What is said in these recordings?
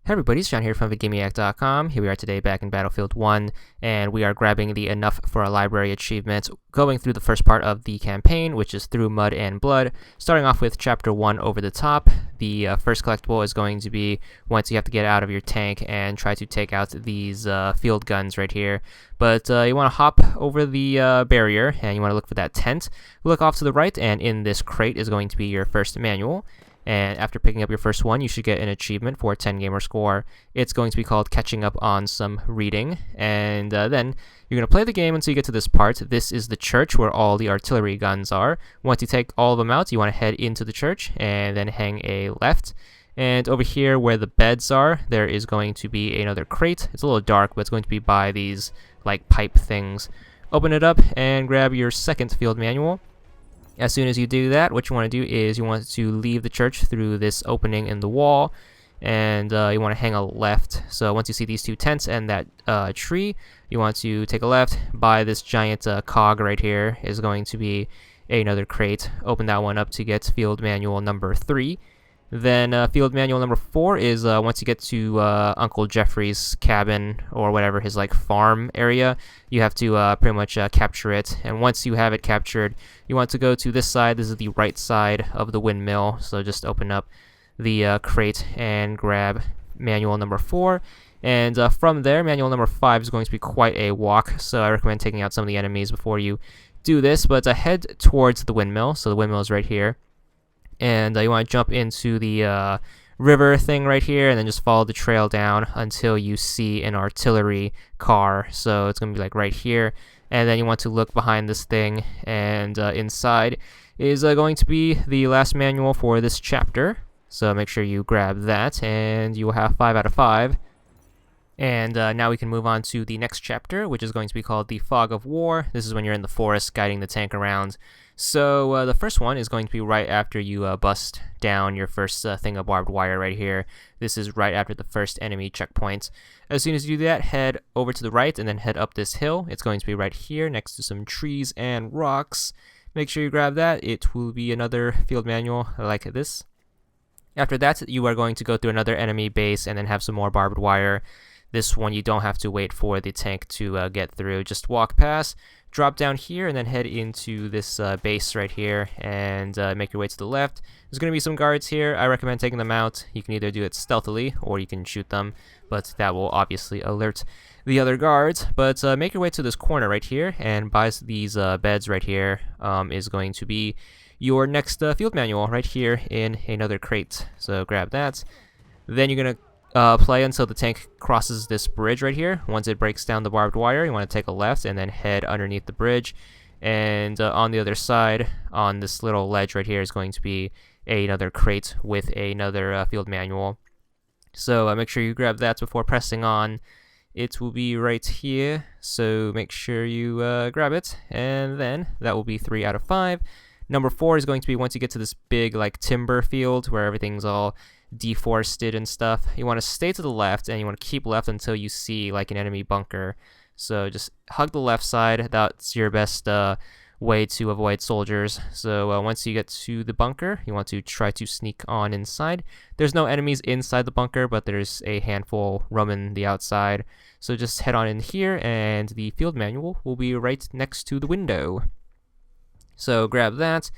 Hey everybody, it's John here from VidGamiac.com. Here we are today back in Battlefield 1, and we are grabbing the Enough for a Library achievement, going through the first part of the campaign, which is Through Mud and Blood. Starting off with Chapter 1 over the top. The first collectible is going to be once you have to get out of your tank and try to take out these field guns right here. But you want to hop over the barrier, and you want to look for that tent. Look off to the right, and in this crate is going to be your first manual. And after picking up your first one, you should get an achievement for a 10 gamer score. It's going to be called Catching Up on Some Reading. And then you're going to play the game until you get to this part. This is the church where all the artillery guns are. Once you take all of them out, you want to head into the church and then hang a left. And over here where the beds are, there is going to be another crate. It's a little dark, but it's going to be by these like pipe things. Open it up and grab your second field manual. As soon as you do that, what you want to do is you want to leave the church through this opening in the wall, and you want to hang a left. So once you see these two tents and that tree, you want to take a left. By this giant cog right here is going to be another crate. Open that one up to get field manual number 3. Then field manual number 4 is once you get to Uncle Jeffrey's cabin or whatever, his like farm area, you have to pretty much capture it. And once you have it captured, you want to go to this side. This is the right side of the windmill. So just open up the crate and grab manual number 4. And from there, manual number 5 is going to be quite a walk. So I recommend taking out some of the enemies before you do this. But head towards the windmill. So the windmill is right here. And you want to jump into the river thing right here and then just follow the trail down until you see an artillery car. So it's going to be like right here. And then you want to look behind this thing, and inside is going to be the last manual for this chapter. So make sure you grab that, and you will have 5 out of 5. And now we can move on to the next chapter, which is going to be called The Fog of War. This is when you're in the forest guiding the tank around. So the first one is going to be right after you bust down your first thing of barbed wire right here. This is right after the first enemy checkpoint. As soon as you do that, head over to the right and then head up this hill. It's going to be right here next to some trees and rocks. Make sure you grab that. It will be another field manual like this. After that, you are going to go through another enemy base and then have some more barbed wire. This one you don't have to wait for the tank to get through. Just walk past, drop down here, and then head into this base right here and make your way to the left. There's going to be some guards here. I recommend taking them out. You can either do it stealthily or you can shoot them, but that will obviously alert the other guards. But make your way to this corner right here, and by these beds right here is going to be your next field manual right here in another crate. So grab that. Then you're going to play until the tank crosses this bridge right here. Once it breaks down the barbed wire, you want to take a left and then head underneath the bridge. And on the other side, on this little ledge right here, is going to be another crate with another field manual. So make sure you grab that before pressing on. It will be right here, so make sure you grab it. And then that will be 3 out of 5. Number 4 is going to be once you get to this big like timber field where everything's all deforested and stuff. You want to stay to the left and you want to keep left until you see like an enemy bunker. So just hug the left side. That's your best way to avoid soldiers. So once you get to the bunker, you want to try to sneak on inside. There's no enemies inside the bunker, but there's a handful roaming the outside. So just head on in here, and the field manual will be right next to the window. So grab that.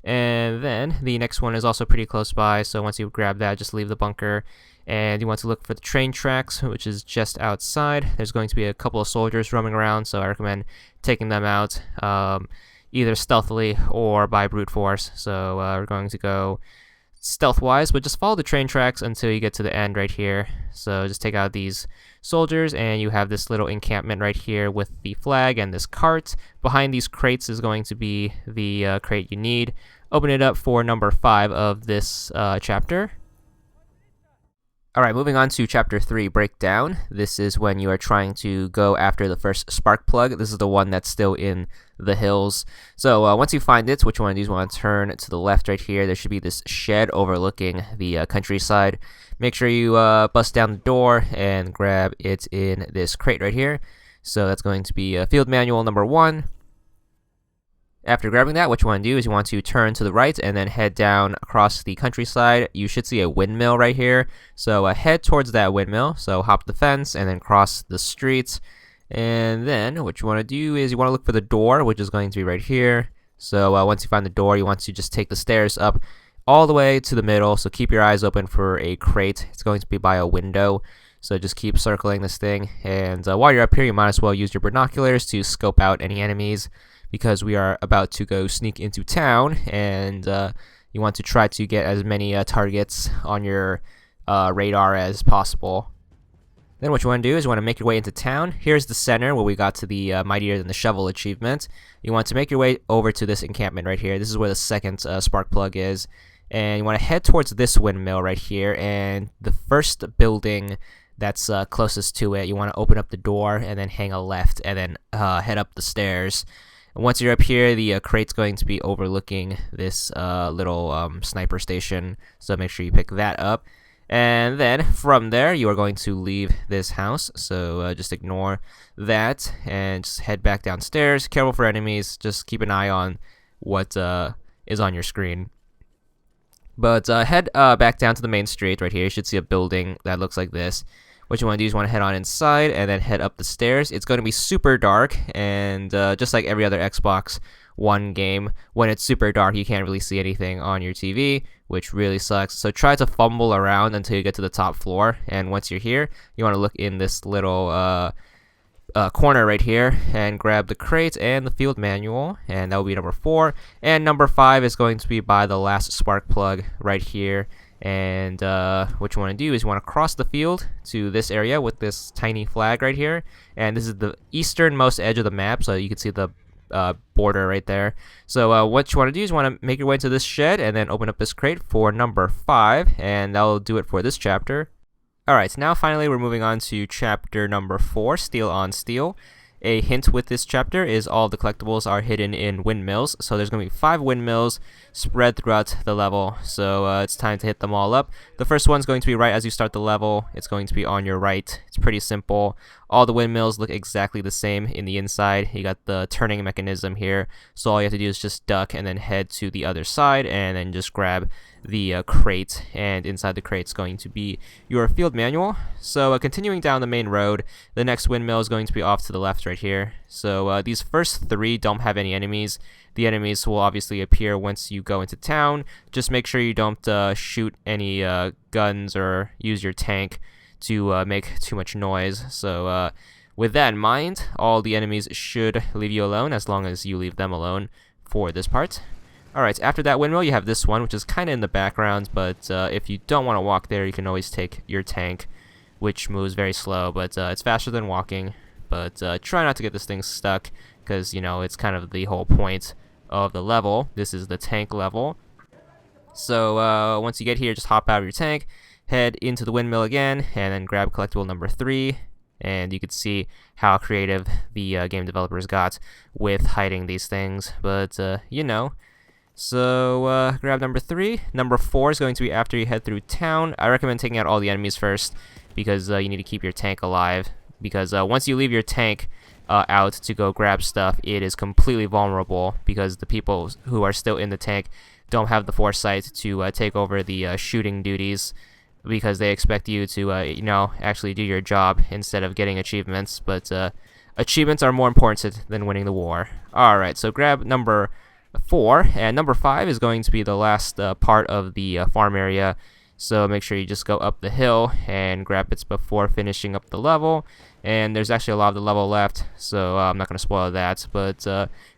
And then the next one is also pretty close by, so once you grab that, just leave the bunker. And you want to look for the train tracks, which is just outside. There's going to be a couple of soldiers roaming around, so I recommend taking them out either stealthily or by brute force. So we're going to go stealth-wise, but just follow the train tracks until you get to the end right here. So just take out these soldiers, and you have this little encampment right here with the flag and this cart. Behind these crates is going to be the crate you need. Open it up for number 5 of this chapter. Alright, moving on to Chapter 3, Breakdown. This is when you are trying to go after the first spark plug. This is the one that's still in the hills. So once you find it, what you want to do is you want to turn to the left right here. There should be this shed overlooking the countryside. Make sure you bust down the door and grab it in this crate right here. So that's going to be field manual number 1. After grabbing that, what you want to do is you want to turn to the right and then head down across the countryside. You should see a windmill right here. So head towards that windmill. So hop the fence and then cross the street. And then what you want to do is you want to look for the door, which is going to be right here. So once you find the door, you want to just take the stairs up all the way to the middle. So keep your eyes open for a crate. It's going to be by a window. So just keep circling this thing. And while you're up here, you might as well use your binoculars to scope out any enemies, because we are about to go sneak into town, and you want to try to get as many targets on your radar as possible. Then what you want to do is you want to make your way into town. Here's the center where we got to the Mightier Than the Shovel achievement. You want to make your way over to this encampment right here. This is where the second spark plug is. And you want to head towards this windmill right here, and the first building that's closest to it, you want to open up the door and then hang a left and then head up the stairs. And once you're up here, the crate's going to be overlooking this little sniper station, so make sure you pick that up. And then from there, you are going to leave this house, so just ignore that and just head back downstairs. Careful for enemies, just keep an eye on what is on your screen. But head back down to the main street right here. You should see a building that looks like this. What you want to do is you want to head on inside and then head up the stairs. It's going to be super dark, and just like every other Xbox One game, when it's super dark, you can't really see anything on your TV, which really sucks. So try to fumble around until you get to the top floor, and once you're here, you want to look in this little corner right here and grab the crate and the field manual, and that will be number 4. And number 5 is going to be by the last spark plug right here. And what you want to do is you want to cross the field to this area with this tiny flag right here, and this is the easternmost edge of the map, so you can see the border right there. So what you want to do is you want to make your way to this shed and then open up this crate for number 5, and that'll do it for this chapter. Alright, now finally we're moving on to chapter number 4, Steel on Steel. A hint with this chapter is all the collectibles are hidden in windmills, so there's going to be 5 windmills spread throughout the level, so it's time to hit them all up. The first one's going to be right as you start the level. It's going to be on your right. It's pretty simple. All the windmills look exactly the same in the inside. You got the turning mechanism here, so all you have to do is just duck and then head to the other side and then just grab the crate, and inside the crate is going to be your field manual. So continuing down the main road, the next windmill is going to be off to the left right here. So these first 3 don't have any enemies. The enemies will obviously appear once you go into town. Just make sure you don't shoot any guns or use your tank to make too much noise. So with that in mind, all the enemies should leave you alone as long as you leave them alone for this part. Alright, after that windmill, you have this one, which is kind of in the background, but if you don't want to walk there, you can always take your tank, which moves very slow, but it's faster than walking. But try not to get this thing stuck, because, you know, it's kind of the whole point of the level. This is the tank level. So once you get here, just hop out of your tank, head into the windmill again, and then grab collectible number 3. And you can see how creative the game developers got with hiding these things, but, you know. So grab number 3. Number 4 is going to be after you head through town. I recommend taking out all the enemies first, because you need to keep your tank alive. Because once you leave your tank out to go grab stuff, it is completely vulnerable, because the people who are still in the tank don't have the foresight to take over the shooting duties, because they expect you to you know, actually do your job instead of getting achievements. But achievements are more important than winning the war. Alright, so grab number 4, and number 5 is going to be the last part of the farm area, so make sure you just go up the hill and grab it before finishing up the level. And there's actually a lot of the level left, so I'm not going to spoil that, but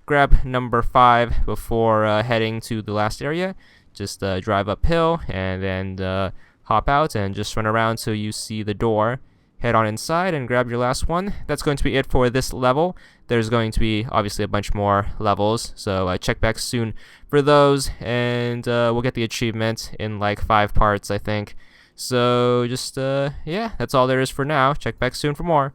grab number 5 before heading to the last area. Just drive uphill and then hop out and just run around till you see the door. Head on inside and grab your last one. That's going to be it for this level. There's going to be obviously a bunch more levels, so check back soon for those, and we'll get the achievement in like 5 parts, I think. So just yeah, that's all there is for now. Check back soon for more.